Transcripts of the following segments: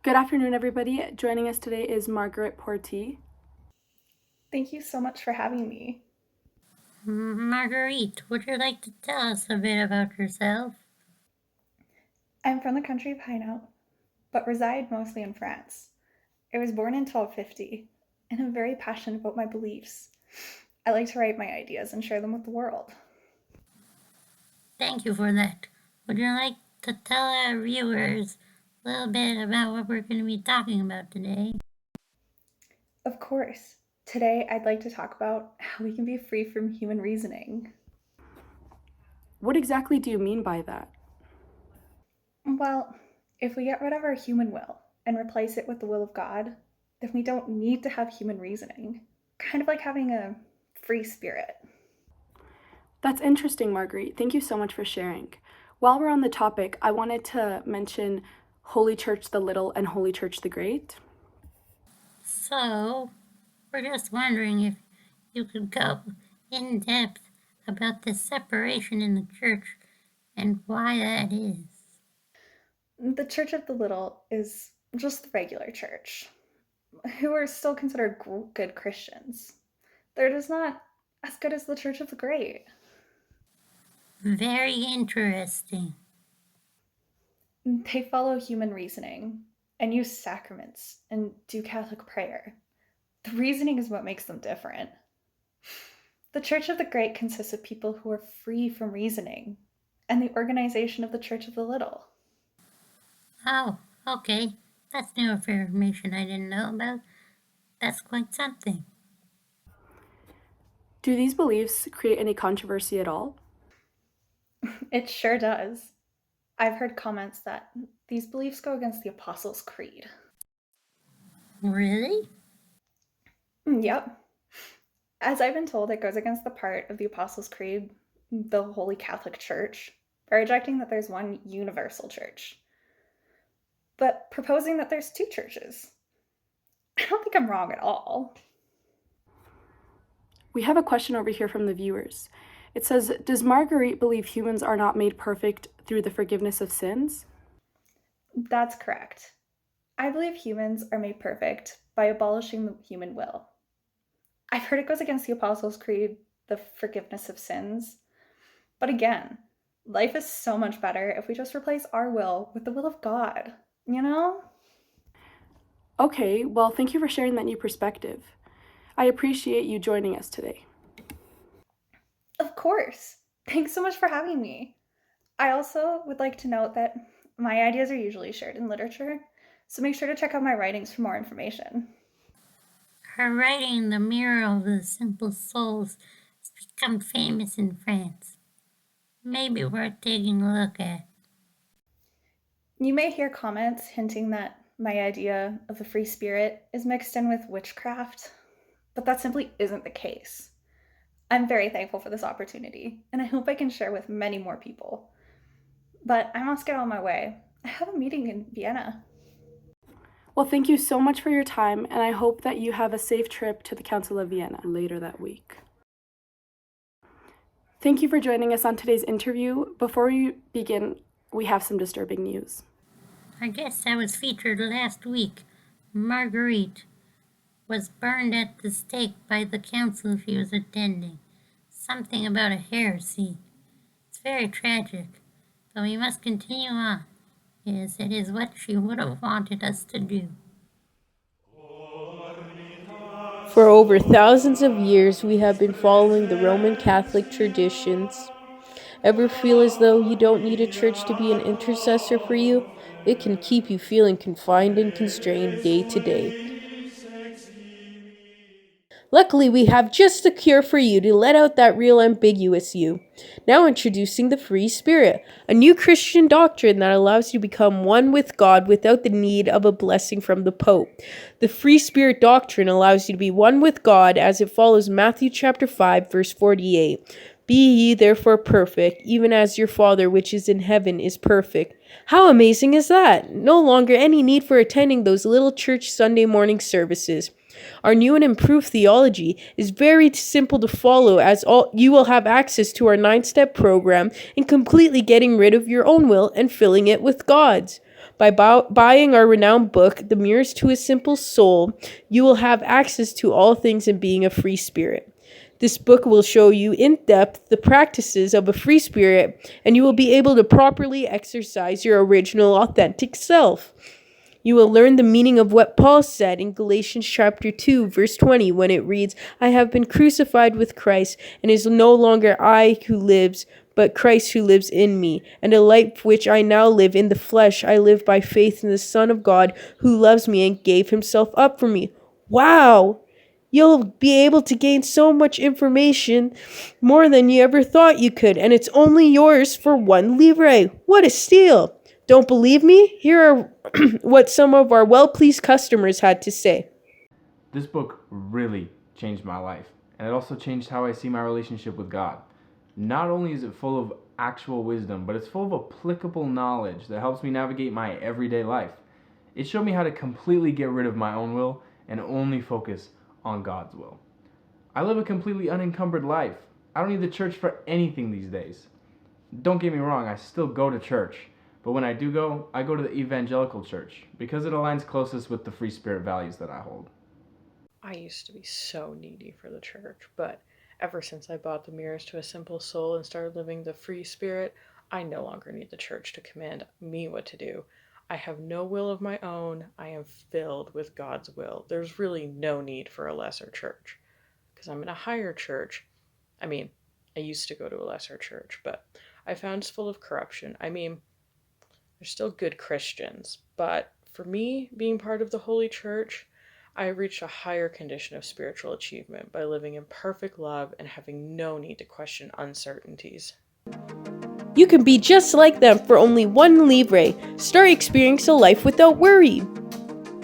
Good afternoon, everybody. Joining us today is Margaret Porty. Thank you so much for having me. Marguerite, would you like to tell us a bit about yourself? I'm from the country of Hainaut, but reside mostly in France. I was born in 1250, and I'm very passionate about my beliefs. I like to write my ideas and share them with the world. Thank you for that. Would you like to tell our viewers a little bit about what we're going to be talking about today? Of course, today I'd like to talk about how we can be free from human reasoning. What exactly do you mean by that? Well, if we get rid of our human will and replace it with the will of God, then we don't need to have human reasoning. Kind of like having a free spirit. That's interesting, Marguerite. Thank you so much for sharing. While we're on the topic, I wanted to mention Holy Church the Little and Holy Church the Great. So, we're just wondering if you could go in depth about the separation in the church and why that is. The Church of the Little is just the regular church, who are still considered good Christians. They're just not as good as the Church of the Great. Very interesting. They follow human reasoning and use sacraments and do Catholic prayer. The reasoning is what makes them different. The Church of the Great consists of people who are free from reasoning, and the organization of the Church of the Little. Oh, okay. That's new information I didn't know about. That's quite something. Do these beliefs create any controversy at all? It sure does. I've heard comments that these beliefs go against the Apostles' Creed. Really? Yep. As I've been told, it goes against the part of the Apostles' Creed, the Holy Catholic Church, by rejecting that there's one universal church, but proposing that there's two churches. I don't think I'm wrong at all. We have a question over here from the viewers. It says, does Marguerite believe humans are not made perfect through the forgiveness of sins? That's correct. I believe humans are made perfect by abolishing the human will. I've heard it goes against the Apostles' Creed, the forgiveness of sins. But again, life is so much better if we just replace our will with the will of God, you know? Okay, well, thank you for sharing that new perspective. I appreciate you joining us today. Of course. Thanks so much for having me. I also would like to note that my ideas are usually shared in literature, so make sure to check out my writings for more information. Her writing The Mirror of the Simple Souls has become famous in France. Maybe worth taking a look at. You may hear comments hinting that my idea of the free spirit is mixed in with witchcraft, but that simply isn't the case. I'm very thankful for this opportunity, and I hope I can share with many more people. But I must get on my way. I have a meeting in Vienna. Well, thank you so much for your time, and I hope that you have a safe trip to the Council of Vienna later that week. Thank you for joining us on today's interview. Before we begin, we have some disturbing news. Our guest that was featured last week, Marguerite, was burned at the stake by the council she was attending. Something about a heresy. It's very tragic, but we must continue on, as it is what she would have wanted us to do. For over thousands of years, we have been following the Roman Catholic traditions. Ever feel as though you don't need a church to be an intercessor for you? It can keep you feeling confined and constrained day to day. Luckily, we have just the cure for you to let out that real ambiguous you. Now introducing the Free Spirit, a new Christian doctrine that allows you to become one with God without the need of a blessing from the Pope. The Free Spirit doctrine allows you to be one with God as it follows Matthew chapter 5, verse 48. Be ye therefore perfect, even as your Father which is in heaven is perfect. How amazing is that? No longer any need for attending those little church Sunday morning services. Our new and improved theology is very simple to follow, as you will have access to our 9-step program in completely getting rid of your own will and filling it with God's. By buying our renowned book, The Mirrors to a Simple Soul, you will have access to all things in being a free spirit. This book will show you in depth the practices of a free spirit, and you will be able to properly exercise your original authentic self. You will learn the meaning of what Paul said in Galatians chapter 2, verse 20, when it reads, I have been crucified with Christ, and it is no longer I who lives, but Christ who lives in me. And the life which I now live in the flesh, I live by faith in the Son of God, who loves me and gave himself up for me. Wow! You'll be able to gain so much information, more than you ever thought you could, and it's only yours for 1 livre. What a steal! Don't believe me? Here are what some of our well-pleased customers had to say. This book really changed my life, and it also changed how I see my relationship with God. Not only is it full of actual wisdom, but it's full of applicable knowledge that helps me navigate my everyday life. It showed me how to completely get rid of my own will and only focus on God's will. I live a completely unencumbered life. I don't need the church for anything these days. Don't get me wrong, I still go to church, but when I do go, I go to the evangelical church because it aligns closest with the free spirit values that I hold. I used to be so needy for the church, but ever since I bought The Mirrors to a Simple Soul and started living the free spirit, I no longer need the church to command me what to do. I have no will of my own. I am filled with God's will. There's really no need for a lesser church because I'm in a higher church. I mean, I used to go to a lesser church, but I found it's full of corruption. I mean, there's still good Christians, but for me, being part of the Holy Church, I reached a higher condition of spiritual achievement by living in perfect love and having no need to question uncertainties. You can be just like them for only 1 livre. Start experiencing a life without worry.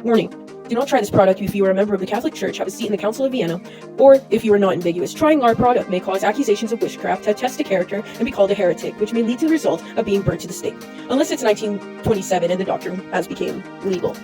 Warning. Do not try this product if you are a member of the Catholic Church, have a seat in the Council of Vienna, or if you are not ambiguous. Trying our product may cause accusations of witchcraft, test a character, and be called a heretic, which may lead to the result of being burnt to the stake. Unless it's 1927 and the doctrine has become legal.